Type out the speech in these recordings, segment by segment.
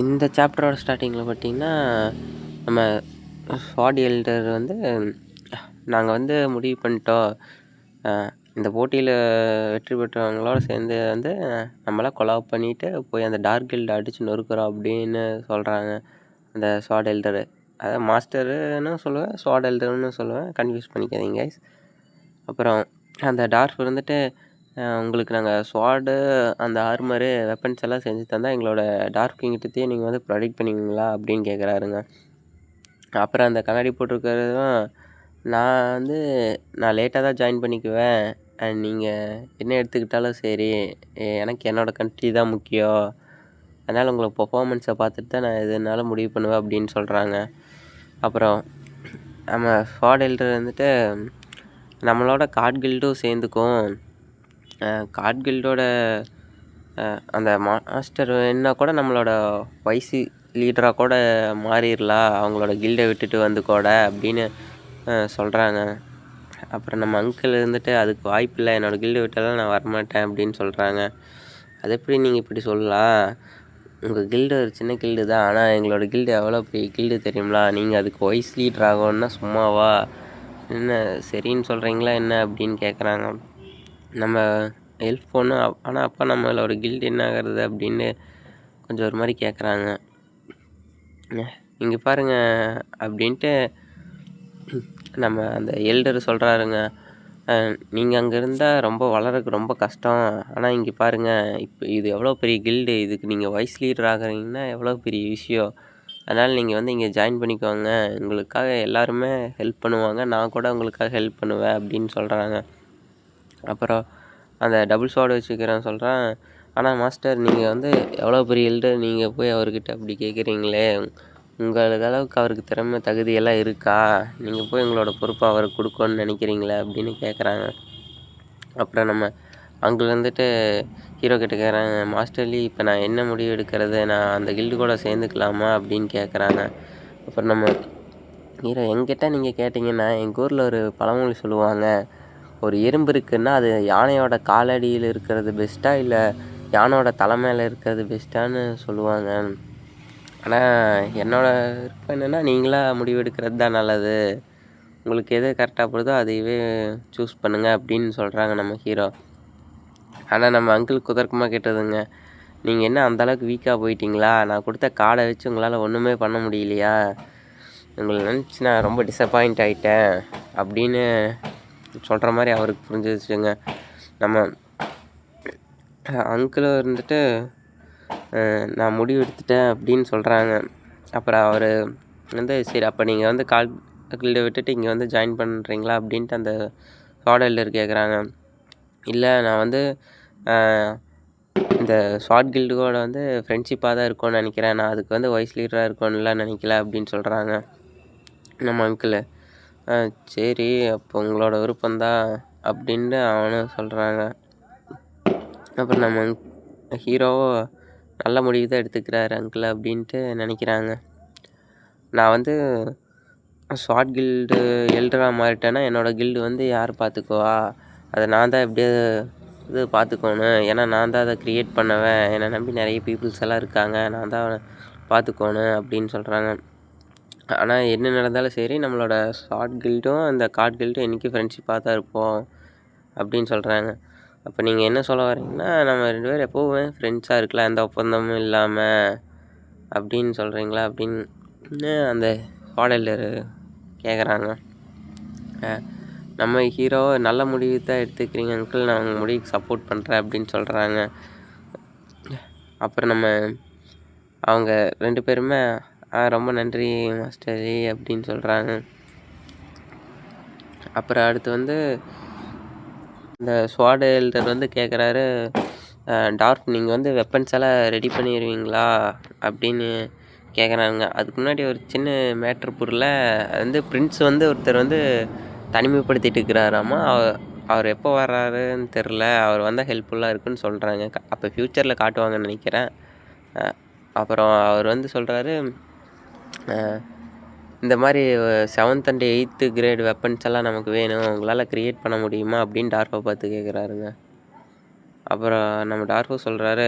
இந்த சாப்டரோட ஸ்டார்ட்டிங்கில் பார்த்தீங்கன்னா, நம்ம ஸ்வாட் எல்டர் வந்து நாங்கள் வந்து முடிவு பண்ணிட்டோம். அ இந்த போட்டியில் வெற்றி பெற்றவங்களோட சேர்ந்து வந்து நம்மளாம் கொலாப் பண்ணிட்டு போய் அந்த டார்க் கில்ட அடித்து நொறுக்குறோம் அப்படின்னு சொல்கிறாங்க. அந்த ஸ்வாட் எல்டரு, அதாவது மாஸ்டருன்னு சொல்லுவேன், ஸ்வாட் எல்டர்னு சொல்லுவேன், கன்ஃபியூஸ் பண்ணிக்காதீங்க கைஸ். அப்புறம் அந்த டார்க் வந்துட்டு உங்களுக்கு நாங்கள் ஸ்வாடு, அந்த ஆர்மரு, வெப்பன்ஸ் எல்லாம் செஞ்சு தந்தால் எங்களோட டார்க் கிங்கிட்டத்தையே நீங்கள் வந்து ப்ரொடெக்ட் பண்ணுவீங்களா அப்படின்னு கேட்குறாருங்க. அப்புறம் அந்த கண்ணாடி போட்டிருக்கிறதும், நான் லேட்டாக தான் ஜாயின் பண்ணிக்குவேன், நீங்கள் என்ன எடுத்துக்கிட்டாலும் சரி, எனக்கு என்னோடய கண்ட்ரி தான் முக்கியம், அதனால் உங்களை பெர்ஃபார்மன்ஸை பார்த்துட்டு தான் நான் எதுனாலும் முடிவு பண்ணுவேன் அப்படின்னு சொல்கிறாங்க. அப்புறம் நம்ம ஸ்வாட் எல்டர் வந்துட்டு நம்மளோட காட் கில்டும் சேர்ந்துக்கும், காட் கில்டோட அந்த மாஸ்டர் என்ன கூட நம்மளோட வைஸ் லீடராக கூட மாறிடலாம், அவங்களோட கில்டை விட்டுட்டு வந்து கூட அப்படின்னு சொல்கிறாங்க. அப்புறம் நம்ம அங்கிள் இருந்துட்டு அதுக்கு வாய்ப்பில்லை, என்னோடய கில்டு விட்டாலும் நான் வரமாட்டேன் அப்படின்னு சொல்கிறாங்க. அது எப்படி நீங்கள் இப்படி சொல்லலாம், உங்கள் கில்டு ஒரு சின்ன கில்டு தான், ஆனால் எங்களோட கில்டு எவ்வளோ பெரிய கில்டு தெரியுங்களா, நீங்கள் அதுக்கு வைஸ் லீடர் ஆகணும்னா சும்மாவா, என்ன சரின்னு சொல்கிறீங்களா என்ன அப்படின்னு கேட்குறாங்க. நம்ம ஹெல்ப் பண்ணோம், ஆனால் அப்பா நம்மளோட கில்டு என்ன ஆகிறது அப்படின்னு கொஞ்சம் ஒரு மாதிரி கேட்குறாங்க. இங்கே பாருங்க அப்படின்ட்டு நம்ம அந்த எல்டர் சொல்கிறாருங்க, நீங்கள் அங்கே இருந்தால் ரொம்ப வளரக்கு ரொம்ப கஷ்டம், ஆனால் இங்கே பாருங்கள், இப்போ இது எவ்வளோ பெரிய கில்டு, இதுக்கு நீங்கள் வைஸ் லீடர் ஆகுறீங்கன்னா எவ்வளோ பெரிய விஷயம், அதனால் நீங்கள் வந்து இங்கே ஜாயின் பண்ணிக்கோங்க, உங்களுக்காக எல்லாருமே ஹெல்ப் பண்ணுவாங்க, நான் கூட உங்களுக்காக ஹெல்ப் பண்ணுவேன் அப்படின்னு சொல்கிறாங்க. அப்புறம் அந்த டபுள் ஸ்வாட் வச்சுக்கிறேன் சொல்கிறேன், ஆனால் மாஸ்டர் நீங்கள் வந்து எவ்வளோ பெரிய எல்டர், நீங்கள் போய் அவர்கிட்ட அப்படி கேட்குறீங்களே, உங்களுக்கு அளவுக்கு அவருக்கு திறமை தகுதியெல்லாம் இருக்கா, நீங்கள் போய் உங்களோட பொறுப்பை அவருக்கு கொடுக்கணும்னு நினைக்கிறீங்களே அப்படின்னு கேட்குறாங்க. அப்புறம் நம்ம அங்கே வந்துட்டு ஹீரோ கிட்ட கேட்குறாங்க, மாஸ்டர்லி இப்போ நான் என்ன முடிவு எடுக்கிறது, நான் அந்த கில்டு கூட சேர்ந்துக்கலாமா அப்படின்னு கேட்குறாங்க. அப்புறம் நம்ம ஹீரோ, என்கிட்ட நீங்கள் கேட்டிங்கன்னா எங்கள் ஊரில் ஒரு பழமொழி சொல்லுவாங்க, ஒரு எறும்பு இருக்குன்னா அது யானையோட காலடியில் இருக்கிறது பெஸ்ட்டா இல்லை யானையோட தலை மேலே இருக்கிறது பெஸ்ட்டான்னு சொல்லுவாங்க, ஆனால் என்னோடய விருப்பம் என்னென்னா நீங்களாக முடிவு எடுக்கிறது தான் நல்லது, உங்களுக்கு எது கரெக்டாக போடுதோ அதையவே சூஸ் பண்ணுங்கள் அப்படின்னு சொல்கிறாங்க நம்ம ஹீரோ. ஆனால் நம்ம அங்கிள் குதர்க்கமாக கேட்டதுங்க, நீங்கள் என்ன அந்தளவுக்கு வீக்காக போயிட்டீங்களா, நான் கொடுத்த கார்டை வச்சு உங்களால் ஒன்றுமே பண்ண முடியலையா, உங்களை நினச்சி நான் ரொம்ப டிசப்பாயிண்ட் ஆகிட்டேன் அப்படின்னு சொல்கிற மாதிரி அவருக்கு புரிஞ்சிச்சுங்க. நம்ம அங்கிளும் இருந்துட்டு நான் முடிவு எடுத்துட்டேன் அப்படின்னு சொல்கிறாங்க. அப்புறம் அவர் வந்து சரி அப்போ நீங்கள் வந்து கில்டை விட்டுட்டு இங்கே வந்து ஜாயின் பண்ணுறீங்களா அப்படின்ட்டு அந்த ஸ்வாட் எல்டர் கேட்குறாங்க. இல்லை, நான் வந்து இந்த ஸ்வாட் கில்டு கூட வந்து ஃப்ரெண்ட்ஷிப்பாக தான் இருக்கும்னு நினைக்கிறேன், நான் அதுக்கு வந்து வைஸ் லீடராக இருக்கணும்லாம் நினைக்கல அப்படின்னு சொல்கிறாங்க நம்ம அங்கிள். சரி அப்போ உங்களோட விருப்பந்தான் அப்படின்னு அவனும் சொல்கிறாங்க. அப்புறம் நம்ம ஹீரோவோ நல்ல முடிவு தான் எடுத்துக்கிறாரு அங்கிள் அப்படின்ட்டு நினைக்கிறாங்க. நான் வந்து ஸ்வாட் கில்டு எல்டராக மாறிட்டேன்னா என்னோடய கில்டு வந்து யார் பார்த்துக்குவா, அதை நான் தான் எப்படியோ இது பார்த்துக்கணும், ஏன்னா நான் தான் அதை க்ரியேட் பண்ணவேன், என்னை நம்பி நிறைய பீப்புள்ஸ் எல்லாம் இருக்காங்க, நான் தான் பார்த்துக்கணும் அப்படின்னு சொல்கிறாங்க. ஆனால் என்ன நடந்தாலும் சரி நம்மளோட ஸ்வாட் கில்டும் அந்த காட் கில்டும் என்றைக்கும் ஃப்ரெண்ட்ஷிப்பாக தான் இருப்போம் அப்படின்னு சொல்கிறாங்க. அப்போ நீங்கள் என்ன சொல்ல வரீங்கன்னா நம்ம 2 பேரும் எப்போவுமே ஃப்ரெண்ட்ஸாக இருக்கலாம், எந்த ஒப்பந்தமும் இல்லாமல் அப்படின்னு சொல்கிறீங்களா அப்படின்னு அந்த ஸ்வாட் எல்டர் கேட்குறாங்க. நம்ம ஹீரோ நல்ல முடிவு தான் எடுத்துக்கிறீங்க அங்கிள், நான் உங்கள் முடிவுக்கு சப்போர்ட் பண்ணுறேன் அப்படின்னு சொல்கிறாங்க. அப்புறம் அவங்க 2 பேருமே ரொம்ப நன்றி மாஸ்டரி அப்படின்னு சொல்கிறாங்க. அப்புறம் அடுத்து வந்து இந்த ஸ்வாட் எல்டர் வந்து கேட்குறாரு, டார்க் நீங்கள் வந்து வெப்பன்ஸ் எல்லாம் ரெடி பண்ணிடுவீங்களா அப்படின்னு கேட்குறாங்க. அதுக்கு முன்னாடி ஒரு சின்ன மேட்ரு பொருளில் வந்து பிரின்ஸ் வந்து ஒருத்தர் வந்து தனிமைப்படுத்திட்டு இருக்கிறாராமா, அவர் எப்போ வர்றாருன்னு தெரில, அவர் வந்தால் ஹெல்ப்ஃபுல்லாக இருக்குன்னு சொல்கிறாங்க. அப்போ ஃப்யூச்சரில் காட்டுவாங்கன்னு நினைக்கிறேன். அப்புறம் அவர் வந்து சொல்கிறாரு, இந்த மாதிரி 7th and 8th great weapons எல்லாம் நமக்கு வேணும், உங்களால் க்ரியேட் பண்ண முடியுமா அப்படின்னு டார்க்கை பார்த்து கேட்குறாருங்க. அப்புறம் நம்ம டார்கோ சொல்கிறாரு,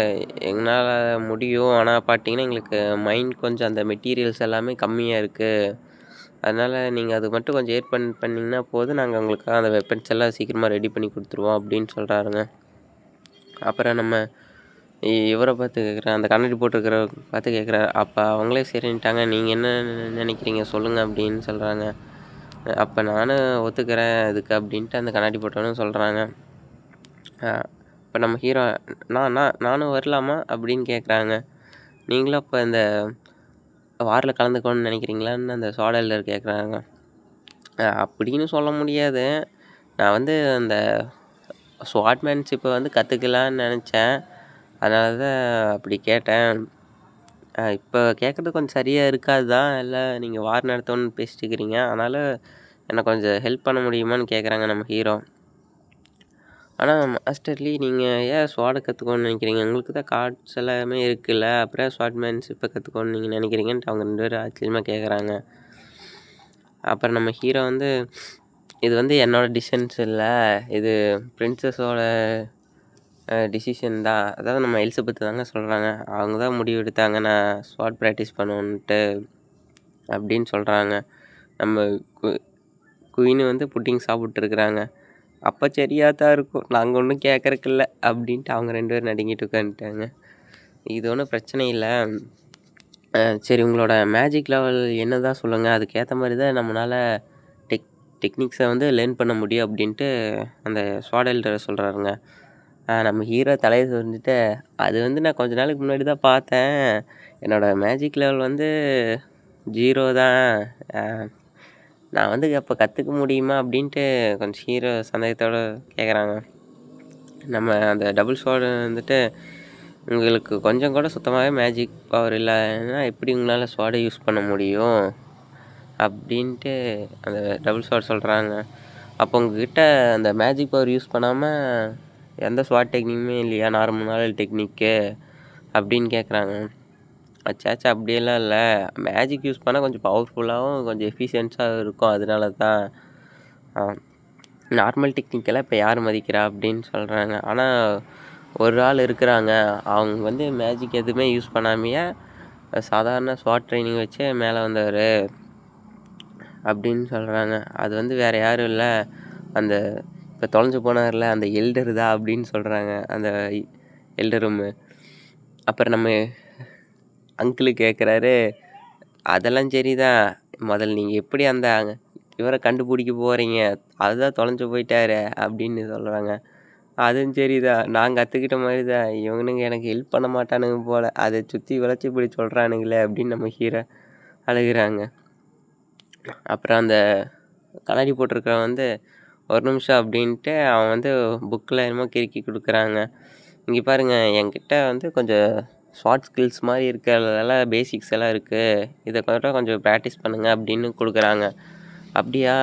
எங்களால் முடியும், ஆனால் பார்த்தீங்கன்னா எங்களுக்கு மைண்ட் கொஞ்சம் அந்த மெட்டீரியல்ஸ் எல்லாமே கம்மியாக இருக்குது. அதனால் நீங்கள் அது மட்டும் கொஞ்சம் ஏற்பாடு பண்ணிங்கன்னா போதும், நாங்கள் உங்களுக்காக அந்த வெப்பன்ஸ் எல்லாம் சீக்கிரமாக ரெடி பண்ணி கொடுத்துருவோம் அப்படின்னு சொல்கிறாருங்க. அப்புறம் நம்ம இவரை பார்த்து கேட்குறேன், அந்த கண்ணாடி போட்டிருக்கிறவர பார்த்து கேட்குறாரு. அப்போ அவங்களே சரின்ட்டாங்க, நீங்கள் என்ன நினைக்கிறீங்க சொல்லுங்கள் அப்படின்னு சொல்கிறாங்க. அப்போ நானும் ஒத்துக்கிறேன் இதுக்கு அப்படின்ட்டு அந்த கண்ணாடி போட்டவனும் சொல்கிறாங்க. இப்போ நம்ம ஹீரோ, நானும் வரலாமா அப்படின்னு கேட்குறாங்க. நீங்களும் அப்போ இந்த வாரில் கலந்துக்கணும்னு நினைக்கிறீங்களான்னு அந்த சோடலில் கேட்குறாங்க. அப்படின்னு சொல்ல முடியாது. நான் வந்து அந்த ஸ்வாட்மேன்ஷிப்பை வந்து கற்றுக்கலான்னு நினச்சேன். அதனால தான் அப்படி கேட்டேன். இப்போ கேட்குறது கொஞ்சம் சரியாக இருக்காது தான். இல்லை நீங்கள் வார் நடத்தணும்னு பேசிட்டு இருக்கிறீங்க, அதனால் எனக்கு கொஞ்சம் ஹெல்ப் பண்ண முடியுமான்னு கேட்குறாங்க நம்ம ஹீரோ. ஆனால் மாஸ்டர்லி நீங்கள் ஏன் ஸ்வாடை கற்றுக்கணும்னு நினைக்கிறீங்க? உங்களுக்கு தான் கார்ட்ஸ் எல்லாமே இருக்குல்ல, அப்புறம் ஸ்வாட்மேன்ஷிப்பை கற்றுக்கணும்னு நீங்கள் நினைக்கிறீங்கன்ட்டு அவங்க 2 பேரும் ஆச்சரியமாக கேட்குறாங்க. அப்புறம் நம்ம ஹீரோ வந்து, இது வந்து என்னோடய டிசிஷன்ஸ் இல்லை, இது பிரின்சஸோட டிசிஷன் தான். அதாவது நம்ம எலிசபெத் தாங்க சொல்கிறாங்க. அவங்க தான் முடிவு எடுத்தாங்க நான் ஸ்வாட் ப்ராக்டிஸ் பண்ணணுன்ட்டு அப்படின்னு சொல்கிறாங்க. நம்ம குயினு வந்து புட்டிங் சாப்பிட்ருக்குறாங்க. அப்போ சரியாக தான் இருக்கும், நாங்கள் ஒன்றும் கேட்குறக்கில்ல அப்படின்ட்டு அவங்க 2 பேரும் நடுங்கிட்டு உட்காந்துட்டாங்க. இது ஒன்றும் பிரச்சனை இல்லை. சரி, உங்களோட மேஜிக் லெவல் என்ன தான் சொல்லுங்கள், அதுக்கேற்ற மாதிரி தான் நம்மளால் டெக்னிக்ஸை வந்து லேர்ன் பண்ண முடியும் அப்படின்ட்டு அந்த ஸ்வாட் எல்டர் சொல்கிறாருங்க. நம்ம ஹீரோ தலையை சொரிஞ்சுட்டு, அது வந்து நான் கொஞ்ச நாளுக்கு முன்னாடி தான் பார்த்தேன், என்னோடய மேஜிக் லெவல் வந்து 0 தான். நான் வந்து அப்போ கற்றுக்க முடியுமா அப்படின்ட்டு கொஞ்சம் ஹீரோ சந்தேகத்தோடு கேட்குறாங்க. நம்ம அந்த டபுள் ஸ்வாட் வந்துட்டு, உங்களுக்கு கொஞ்சம் கூட சுத்தமாகவே மேஜிக் பவர் இல்லைன்னா எப்படி உங்களால் ஸ்வாடை யூஸ் பண்ண முடியும் அப்படின்ட்டு அந்த டபுள் ஸ்வாட் சொல்கிறாங்க. அப்போ உங்ககிட்ட அந்த மேஜிக் பவர் யூஸ் பண்ணாமல் எந்த ஸ்வாட் டெக்னிக்குமே இல்லையா, நார்மலான டெக்னிக்கு அப்படின்னு கேட்குறாங்க. அச்சாச்சா அப்படியெல்லாம் இல்லை, மேஜிக் யூஸ் பண்ணால் கொஞ்சம் பவர்ஃபுல்லாகவும் கொஞ்சம் எஃபிஷியன்ஸாக இருக்கும், அதனால தான். நார்மல் டெக்னிக்கெல்லாம் இப்போ யார் மதிக்கிறா அப்படின்னு சொல்கிறாங்க. ஆனால் ஒரு ஆள் இருக்கிறாங்க, அவங்க வந்து மேஜிக் எதுவுமே யூஸ் பண்ணாமையே சாதாரண ஸ்வாட் ட்ரைனிங் வச்சே மேலே வந்தவர் அப்படின்னு சொல்கிறாங்க. அது வந்து வேறு யாரும் இல்லை, அந்த இப்போ தொலைஞ்சு போனார்ல அந்த எல்டர் தான் அப்படின்னு சொல்கிறாங்க, அந்த எல்டர் ரூமு. அப்புறம் நம்ம அங்கிளு கேட்குறாரு, அதெல்லாம் சரி தான், முதல்ல நீங்கள் எப்படி அந்த இவரை கண்டுபிடிக்க போகிறீங்க, அதுதான் தொலைஞ்சு போயிட்டாரு அப்படின்னு சொல்கிறாங்க. அதுவும் சரி தான், நான் கற்றுக்கிட்ட மாதிரி தான், இவனுங்க எனக்கு ஹெல்ப் பண்ண மாட்டானுங்க போல், அதை சுற்றி விளைச்சி இப்படி சொல்கிறானுங்களே அப்படின்னு நம்ம ஹீரோ அழுகிறாங்க. அப்புறம் அந்த கண்ணாடி போட்டிருக்கிறவன் வந்து, ஒரு நிமிஷம் அப்படின்ட்டு அவன் வந்து புக்கில் என்னமோ கிறுக்கி கொடுக்குறாங்க. இங்கே பாருங்கள், என்கிட்ட வந்து கொஞ்சம் ஸ்வாட் ஸ்கில்ஸ் மாதிரி இருக்கிறதெல்லாம் பேசிக்ஸ் எல்லாம் இருக்குது, இதை கொஞ்சம் ப்ராக்டிஸ் பண்ணுங்கள் அப்படின்னு கொடுக்குறாங்க. அப்படியா,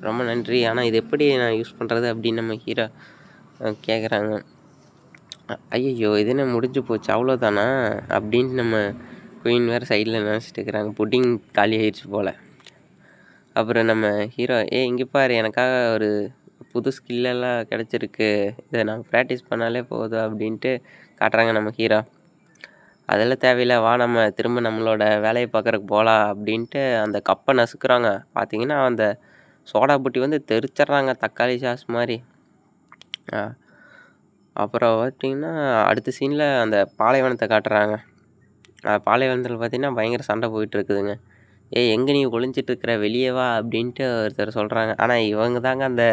ரொம்ப நன்றி, ஆனால் இது எப்படி நான் யூஸ் பண்ணுறது அப்படின்னு நம்ம ஹீரோ கேட்குறாங்க. ஐயையோ, இது என்ன முடிஞ்சு போச்சு அவ்வளோதானா அப்படின்னு நம்ம குயின் வேறு சைடில் நினச்சிட்டு இருக்கிறாங்க. புட்டிங் காலி ஆயிடுச்சு போல். அப்புறம் நம்ம ஹீரோ, இங்கே பாரு, எனக்காக ஒரு புது ஸ்கில்லெல்லாம் கிடச்சிருக்கு, இதை நான் ப்ராக்டிஸ் பண்ணாலே போதும் அப்படின்ட்டு காட்டுறாங்க நம்ம ஹீரோ. அதெல்லாம் தேவையில்லை, வா நம்ம திரும்ப நம்மளோட வேலையை பார்க்குறக்கு போகலாம் அப்படின்ட்டு அந்த கப்பை நசுக்குறாங்க. பார்த்தீங்கன்னா அந்த சோடா புட்டி வந்து தெரிச்சிட்றாங்க தக்காளி சாஸ் மாதிரி. அப்புறம் பார்த்திங்கன்னா அடுத்த சீனில் அந்த பாலைவனத்தை காட்டுறாங்க. பாலைவனத்தில் பார்த்திங்கன்னா பயங்கர சண்டை போயிட்டுருக்குதுங்க. எங்கே நீ ஒளிஞ்சிட்ருக்கிற, வெளியே வா அப்படின்ட்டு ஒருத்தர் சொல்கிறாங்க. ஆனால் இவங்க தாங்க அந்த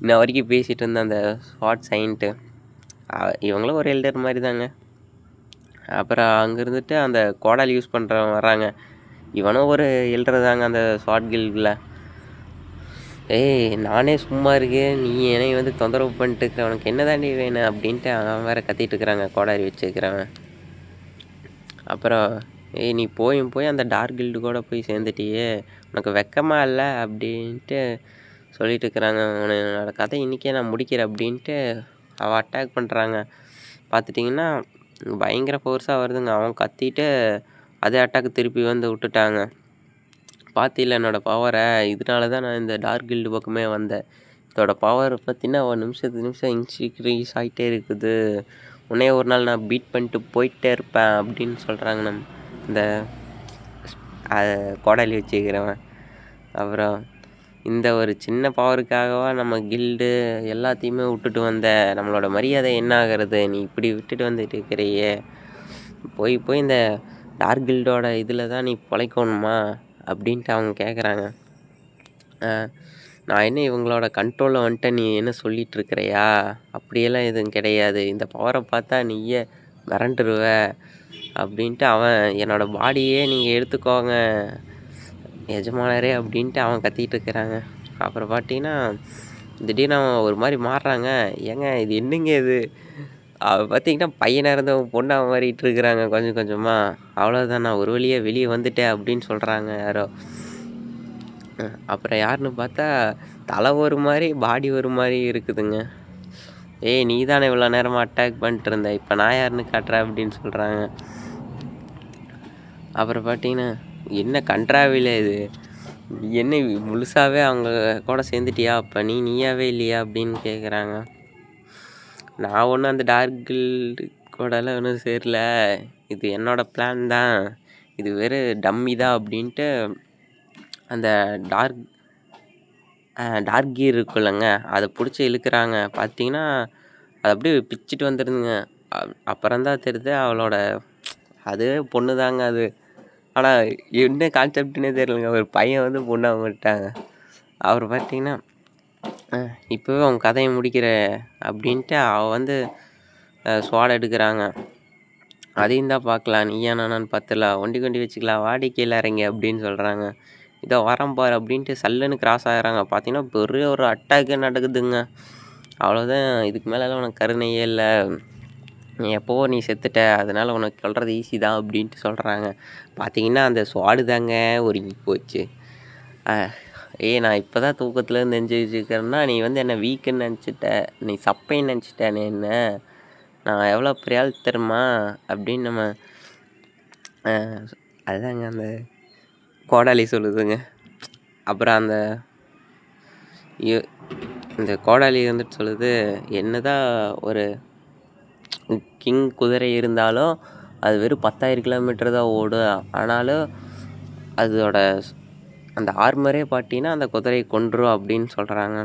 இன்ன வரைக்கும் பேசிகிட்டு இருந்த அந்த ஸ்வாட் சைன்ட்டு, இவங்களும் ஒரு எல்டர் மாதிரி தாங்க. அப்புறம் அங்கே இருந்துட்டு அந்த கோடாலி யூஸ் பண்ணுறவங்க வர்றாங்க. இவனும் ஒரு எல்டர் தாங்க அந்த ஸ்வாட் கில்டில். நானே சும்மா இருக்கேன், நீ என்னை வந்து தொந்தரவு பண்ணிட்டு இருக்கிற, உனக்கு என்ன தாண்டி வேணும் அப்படின்ட்டு அவன் வேறு கத்திட்டு இருக்கிறாங்க கோடாரி வச்சுருக்கிறவன். அப்புறம் நீ போய் அந்த டார்க் கில்டு கூட போய் சேர்ந்துட்டியே, உனக்கு வெக்கமாக இல்லை அப்படின்ட்டு சொல்லிட்டு இருக்கிறாங்க. உன்னோட கதை இன்றைக்கே நான் முடிக்கிறேன் அப்படின்ட்டு அவன் அட்டாக் பண்ணுறாங்க. பார்த்துட்டிங்கன்னா பயங்கர ஃபோர்ஸாக வருதுங்க. அவன் கத்திட்டு அதே அட்டாக்கு திருப்பி வந்து விட்டுட்டாங்க. பார்த்தில்ல என்னோடய பவரை, இதனால தான் நான் இந்த டார்க் கில்டு பக்கமே வந்தேன். இதோட பவர் பார்த்தீங்கன்னா, ஒரு நிமிஷத்துக்கு நிமிஷம் இன்க்ரீஸ் ஆகிட்டே இருக்குது. உன்னே ஒரு நாள் நான் பீட் பண்ணிட்டு போயிட்டே இருப்பேன் அப்படின்னு சொல்கிறாங்க இந்த கோடாலி வச்சுக்கிறவன். அப்புறம் இந்த ஒரு சின்ன பவருக்காகவா நம்ம கில்டு எல்லாத்தையுமே விட்டுட்டு வந்த, நம்மளோட மரியாதை என்ன ஆகிறது? நீ இப்படி விட்டுட்டு வந்துட்டு இருக்கிறியே, போய் போய் இந்த டார்க் கில்டோட இதில் தான் நீ பிழைக்கணுமா அப்படின்ட்டு அவங்க கேட்குறாங்க. நான் என்ன இவங்களோட கண்ட்ரோலில் வந்துட்டு நீ என்ன சொல்லிகிட்ருக்கிறையா? அப்படியெல்லாம் எதுவும் கிடையாது. இந்த பவரை பார்த்தா நீயே மிரண்டுருவ அப்படின்ட்டு அவன், என்னோட பாடியே நீங்கள் எடுத்துக்கோங்க எஜமானரே அப்படின்ட்டு அவன் கத்திகிட்டு இருக்கிறாங்க. அப்புறம் பார்த்தீங்கன்னா திடீர்னு அவன் ஒரு மாதிரி மாறுறாங்க. ஏங்க இது என்னங்க இது? பார்த்தீங்கன்னா பையனாக இருந்தவன் பொண்ணாக மாறிட்டு இருக்கிறாங்க கொஞ்சம் கொஞ்சமாக. அவ்வளோதான், நான் ஒரு வழியாக வெளியே வந்துட்டேன் அப்படின்னு சொல்கிறாங்க யாரோ. அப்புறம் யாருன்னு பார்த்தா தலை ஒரு மாதிரி பாடி ஒரு மாதிரி இருக்குதுங்க. ஏய் நீ தானே இவ்வளோ நேரமாக அட்டாக் பண்ணிட்டு இருந்த, இப்போ நான் யாருன்னு காட்டுறேன் அப்படின்னு சொல்கிறாங்க. அப்புறம் பார்த்தீங்கன்னா என்ன கன்றாவில இது, என்ன முழுசாகவே அவங்க கூட சேர்ந்துட்டியா, அப்போ நீயாவே இல்லையா அப்படின்னு கேட்குறாங்க. நான் ஒன்றும் அந்த டார்க் கில்டு கூடலாம் ஒன்றும் சேரல, இது என்னோடய பிளான் தான், இது வெறும் டம்மி தான் அப்படின்ட்டு அந்த டார்க் கீர் இருக்குல்லங்க, அதை பிடிச்சி இழுக்கிறாங்க. பார்த்தீங்கன்னா அது அப்படியே பிச்சுட்டு வந்துடுதுங்க. அப்புறம்தான் தெரியுது அவளோட அது பொண்ணு தாங்க அது. ஆனால் என்ன கான்செப்ட்னே தெரியலங்க, ஒரு பையன் வந்து பொண்ணாக விட்டாங்க. அவர் பார்த்தீங்கன்னா இப்போவே அவங்க கதையை முடிக்கிற அப்படின்ட்டு அவள் வந்து ஸ்வாட் எடுக்கிறாங்க. அதையும் தான் பார்க்கலாம், நீயா நானான்னு பார்த்துலாம், ஒண்டி கொண்டி வச்சுக்கலாம், வாடி கீழே இறங்கி அப்படின்னு சொல்கிறாங்க. இதோ வரேன் பாரு அப்படின்ட்டு சல்லுன்னு கிராஸ் ஆகிறாங்க. பார்த்தீங்கன்னா பெரிய ஒரு அட்டாக்கே நடக்குதுங்க. அவ்வளோதான், இதுக்கு மேலெலாம் உனக்கு கருணையே இல்லை, எப்போவோ நீ செத்துட்ட, அதனால் உனக்கு சொல்கிறது ஈஸி தான் அப்படின்ட்டு சொல்கிறாங்க. பார்த்தீங்கன்னா அந்த ஸ்வாடு தாங்க ஒருங்கி போச்சு. நான் இப்போ தான் தூக்கத்துலேருந்து நெஞ்சிச்சிருக்கிறேன்னா நீ வந்து என்னை வீக்குன்னு நினச்சிட்ட, நீ சப்பைன்னு நினச்சிட்டேன் என்ன, நான் எவ்வளோ பெரிய ஆள் தெரியுமா அப்படின்னு நம்ம அதுதாங்க அந்த கோடாலி சொல்லுதுங்க. அப்புறம் இந்த கோடாலி வந்துட்டு சொல்லுது, என்னதான் ஒரு கிங் குதிரை இருந்தாலும் அது வெறும் 10,000 கிலோமீட்டர் தான் ஓடும், ஆனாலும் அதோட அந்த ஆர்மரே பார்த்தீங்கன்னா அந்த குதிரையை கொன்றும் அப்படின்னு சொல்கிறாங்க.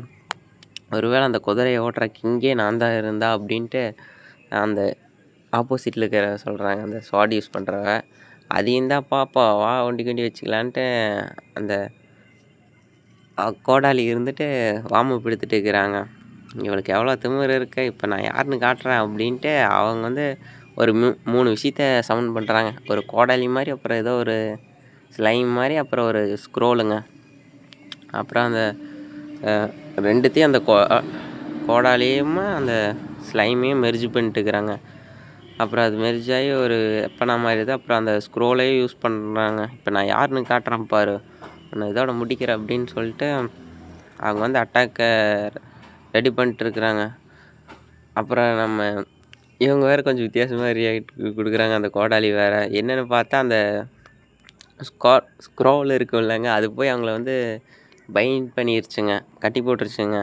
ஒருவேளை அந்த குதிரையை ஓட்டுற கிங்கே நான் தான் இருந்தா அப்படின்ட்டு அந்த ஆப்போசிட்டில் இருக்கிற சொல்கிறாங்க, அந்த ஸ்வாட் யூஸ் பண்ணுறவ. அதையும் தான் பாப்பா வா ஒண்டி கொண்டி வச்சுக்கலான்ட்டு அந்த கோடாலி இருந்துட்டு வார்ம் எடுத்துகிட்டு இருக்கிறாங்க. இவளுக்கு எவ்வளோ திமிரு இருக்கு, இப்போ நான் யாருன்னு காட்டுறேன் அப்படின்ட்டு அவங்க வந்து ஒரு 3 விஷயத்த சவுண்ட் பண்ணுறாங்க. ஒரு கோடாலி மாதிரி, அப்புறம் ஏதோ ஒரு ஸ்லைம் மாதிரி, அப்புறம் ஒரு ஸ்க்ரோலுங்க. அப்புறம் அந்த ரெண்டுத்தையும் அந்த கோடாலியும் அந்த ஸ்லைமையும் மெர்ஜ் பண்ணிட்டுருக்குறாங்க. அப்புறம் அது மெர்ஜ் ஆகி ஒரு எப்பனா மாதிரி இது. அப்புறம் அந்த ஸ்க்ரோலையும் யூஸ் பண்ணுறாங்க. இப்போ நான் யாருன்னு காட்டுறேன் பாரு, நான் இதோட முடிக்கிறேன் அப்படின்னு சொல்லிட்டு அவங்க வந்து அட்டாக்கை ரெடி பண்ணிட்டுருக்குறாங்க. அப்புறம் இவங்க வேறு கொஞ்சம் வித்தியாசமாக ரியாக்ட் கொடுக்குறாங்க. அந்த கோடாலி வேறு என்னென்னு பார்த்தா அந்த ஸ்க்ரோல் இருக்கும் இல்லைங்க, அது போய் அவங்கள வந்து பைண்ட் பண்ணிருச்சுங்க, கட்டி போட்டுருச்சுங்க.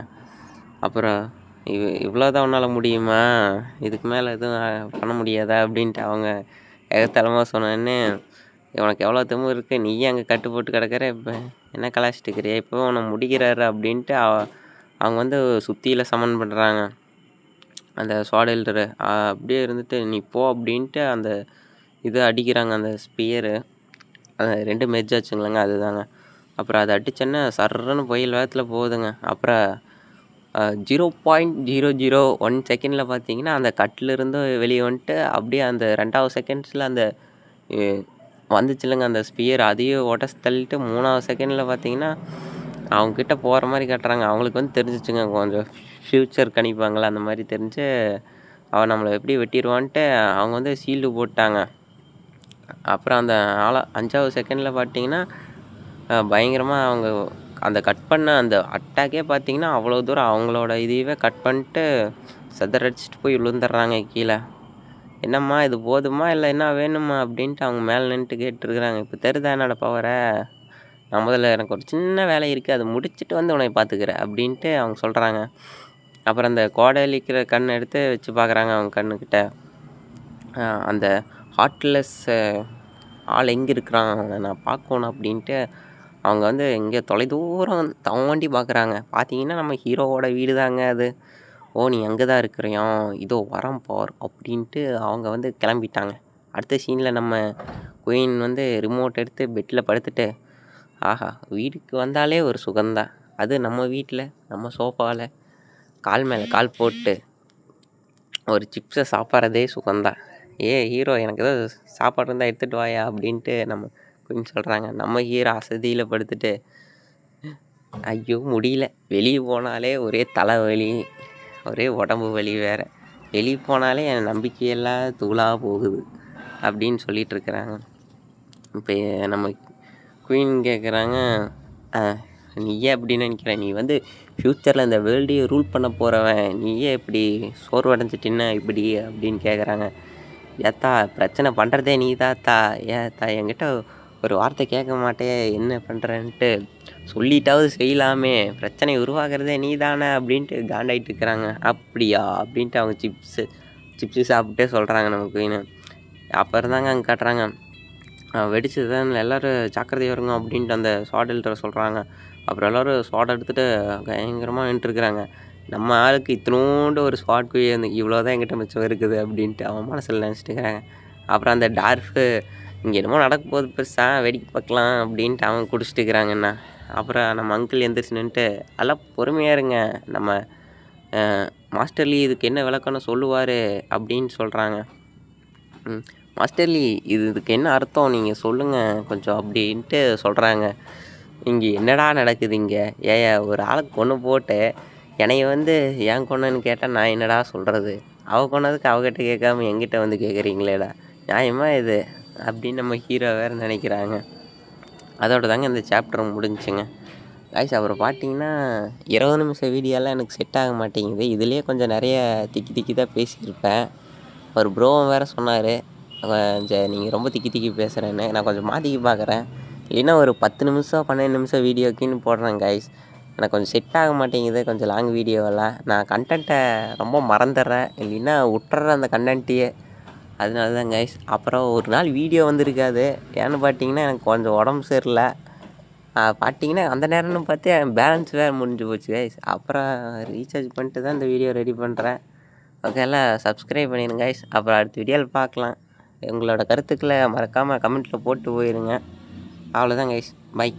அப்புறம் இவ்வளோதான் உன்னால் முடியுமா, இதுக்கு மேலே எதுவும் பண்ண முடியாதா அப்படின்ட்டு அவங்க எகத்தலமாக சொன்னோன்னே, உனக்கு எவ்வளோ திமிரு இருக்குது, நீயே அங்கே கட்டு போட்டு கிடக்கிற, இப்போ என்ன கலாச்சிட்டு இருக்கிறியா, இப்போ உன்னை முடிக்கிறாரு அப்படின்ட்டு அவங்க வந்து சுற்றியில் சமன் பண்ணுறாங்க அந்த ஸ்வாட் ஹெல்டரு. அப்படியே இருந்துட்டு நீ போ அப்படின்ட்டு அந்த இது அடிக்கிறாங்க, அந்த ஸ்பியரு. அந்த 2 மெர்ஜ் ஆச்சுங்களேங்க, அதுதாங்க. அப்புறம் அதை அடிச்சோன்னே சர்றன்னு புயல் வேகத்தில் போகுதுங்க. அப்புறம் 0.001 செகண்டில் பார்த்தீங்கன்னா அந்த கட்டிலிருந்து வெளியே வந்துட்டு அப்படியே அந்த 2வது செகண்ட்ஸில் அந்த வந்துச்சுல்லங்க அந்த ஸ்பியர், அதையும் உடச்சி தள்ளிட்டு 3வது செகண்டில் பார்த்தீங்கன்னா அவங்கக்கிட்ட போகிற மாதிரி காட்டுறாங்க. அவங்களுக்கு வந்து தெரிஞ்சிச்சுங்க, கொஞ்சம் ஃப்யூச்சர் கணிப்பாங்களே அந்த மாதிரி தெரிஞ்சு அவன் நம்மளை எப்படி வெட்டிடுவான்ட்டு அவங்க வந்து ஷீல்டு போட்டாங்க. அப்புறம் அந்த 5வது செகண்டில் பார்த்தீங்கன்னா பயங்கரமாக அவங்க அந்த கட் பண்ண அந்த அட்டாக்கே பார்த்தீங்கன்னா அவ்வளோ தூரம் அவங்களோட இதையவே கட் பண்ணிட்டு செதறடிச்சிட்டு போய் விழுந்துடுறாங்க கீழே. என்னம்மா இது போதுமா இல்லை என்ன வேணுமா அப்படின்ட்டு அவங்க மேலே நின்றுட்டு கேட்டுருக்குறாங்க. இப்போ தெரியுதா என்னோடய பவரை, நான் முதல்ல எனக்கு ஒரு சின்ன வேலை இருக்குது, அதை முடிச்சுட்டு வந்து உன்னை பார்த்துக்கிறேன் அப்படின்ட்டு அவங்க சொல்கிறாங்க. அப்புறம் அந்த கோடலிக்கிற கண் எடுத்து வச்சு பார்க்குறாங்க அவங்க கண்ணுக்கிட்ட. அந்த ஹார்ட்லெஸ் ஆள் எங்கே இருக்கிறான், அவனை நான் பார்க்கணும் அப்படின்ட்டு அவங்க வந்து எங்கே தொலைதூரம் தாண்டி பார்க்குறாங்க. பார்த்தீங்கன்னா நம்ம ஹீரோவோட வீடு தாங்க அது. ஓ நீ அங்கே தான் இருக்கிறியா, இதோ வரம் பார் அப்படின்ட்டு அவங்க வந்து கிளம்பிட்டாங்க. அடுத்த சீனில் நம்ம குயின் வந்து ரிமோட் எடுத்து பெட்டில் படுத்துட்டு, ஆஹா வீட்டுக்கு வந்தாலே ஒரு சுகந்தான், அது நம்ம வீட்டில் நம்ம சோஃபாவில் கால் மேலே கால் போட்டு ஒரு சிப்ஸை சாப்பிட்றதே சுகந்தான். ஹீரோ எனக்கு ஏதோ சாப்பாடு இருந்தால் எடுத்துகிட்டு வாயா அப்படின்ட்டு நம்ம குயின் சொல்கிறாங்க. நம்ம ஹீரோ அசதியில் படுத்துட்டு, ஐயோ முடியல, வெளியே போனாலே ஒரே தலைவலி, ஒரே உடம்பு வலி வேறு, வெளியே போனாலே என் நம்பிக்கையெல்லாம் தூளாக போகுது அப்படின்னு சொல்லிகிட்டு இருக்கிறாங்க. இப்போ நம்ம குயின் கேட்குறாங்க, நீ ஏன் அப்படி நினைக்கிற, நீ வந்து ஃப்யூச்சரில் இந்த வேர்ல்டையே ரூல் பண்ண போகிறவன், நீ ஏன் இப்படி சோர்வடைஞ்சிட்டின்னா இப்படி அப்படின்னு கேட்குறாங்க. ஏத்தா பிரச்சனை பண்ணுறதே நீ தாத்தா, ஏத்தா என்கிட்ட ஒரு வார்த்தை கேட்க மாட்டே, என்ன பண்ணுறேன்ட்டு சொல்லிட்டாவது செய்யலாமே, பிரச்சனை உருவாக்குறதே நீ தானே அப்படின்ட்டு காண்டாயிட்டு இருக்கிறாங்க. அப்படியா அப்படின்ட்டு அவங்க சிப்ஸு சாப்பிட்டே சொல்கிறாங்க நம்ம குயின். அப்போ இருந்தாங்க அங்கே காட்டுறாங்க, வெடிச்சது தான் எல்லோரும் ஜாக்கிரதையாக இருங்க அப்படின்ட்டு அந்த ஸ்வாட் எழுதுற சொல்கிறாங்க. அப்புறம் எல்லோரும் ஸ்வாட் எடுத்துகிட்டு பயங்கரமாக நின்றுருக்குறாங்க. நம்ம ஆளுக்கு இத்தினோண்டு ஒரு ஸ்வாட் குயின் இவ்வளோ தான் என்கிட்ட மிச்சம் இருக்குது அப்படின்ட்டு அவன் மனசில் நினச்சிட்டு இருக்கிறாங்க. அப்புறம் அந்த டார்ஃபு இங்கே என்னமோ நடக்க போகுது பெருசாக வேடிக்கை பார்க்கலாம் அப்படின்ட்டு அவன் குடிச்சிட்டு இருக்கிறாங்கண்ணா. அப்புறம் நம்ம அங்கிள் எந்திரிச்சு நின்றுட்டு, அதெல்லாம் பொறுமையாக இருங்க, நம்ம மாஸ்டர்லி இதுக்கு என்ன விளக்கம்னு சொல்லுவார் அப்படின்னு சொல்கிறாங்க. மாஸ்டர்லி இதுக்கு என்ன அர்த்தம் நீங்கள் சொல்லுங்கள் கொஞ்சம் அப்படின்ட்டு சொல்கிறாங்க. இங்கே என்னடா நடக்குது இங்கே, ஒரு ஆளுக்கு கொன்று போட்டு என்னைய வந்து ஏன் கொன்னன்னு கேட்டால் நான் என்னடா சொல்கிறது, அவள் கொன்னதுக்கு அவகிட்ட கேட்காம என்கிட்ட வந்து கேட்குறீங்களேடா, நியாயமா இது அப்படின்னு நம்ம ஹீரோ வேறு நினைக்கிறாங்க. அதோட தாங்க இந்த சாப்டர் முடிஞ்சுங்க காய்ஸ். அப்புறம் பார்த்தீங்கன்னா 20 நிமிஷம் வீடியோலாம் எனக்கு செட் ஆக மாட்டேங்குது, இதுலேயே கொஞ்சம் நிறைய திக்கி தான் பேசியிருப்பேன். ஒரு ப்ரோவும் வேறு சொன்னார், கொஞ்சம் நீங்கள் ரொம்ப திக்கி பேசுகிறேன்னு. நான் கொஞ்சம் மாற்றிக்கி பார்க்குறேன், இல்லைன்னா ஒரு 10 நிமிஷம் 12 நிமிஷம் வீடியோக்குன்னு போடுறேன் காய்ஸ். எனக்கு கொஞ்சம் செட் ஆக மாட்டேங்குது கொஞ்சம் லாங் வீடியோவெல்லாம், நான் கண்டென்ட்டை ரொம்ப மறந்துடுறேன், இல்லைன்னா விட்டுறேன் அந்த கண்டென்ட்டையே, அதனால தான் கைஸ். அப்புறம் ஒரு நாள் வீடியோ வந்திருக்காது, ஏன்னு பார்த்தீங்கன்னா எனக்கு கொஞ்சம் உடம்பு சரியில்லை. பார்த்தீங்கன்னா அந்த நேரம்னு பார்த்து பேலன்ஸ் வேறு முடிஞ்சு போச்சு கைஸ். அப்புறம் ரீசார்ஜ் பண்ணிட்டு தான் இந்த வீடியோ ரெடி பண்ணுறேன். ஓகே, எல்லாம் சப்ஸ்கிரைப் பண்ணிடுங்க கைஸ். அப்புறம் அடுத்த வீடியோவில் பார்க்கலாம். உங்களோட கருத்துக்களை மறக்காமல் கமெண்ட்டில் போட்டு போயிருங்க. அவ்வளோதான் கைஸ், பை.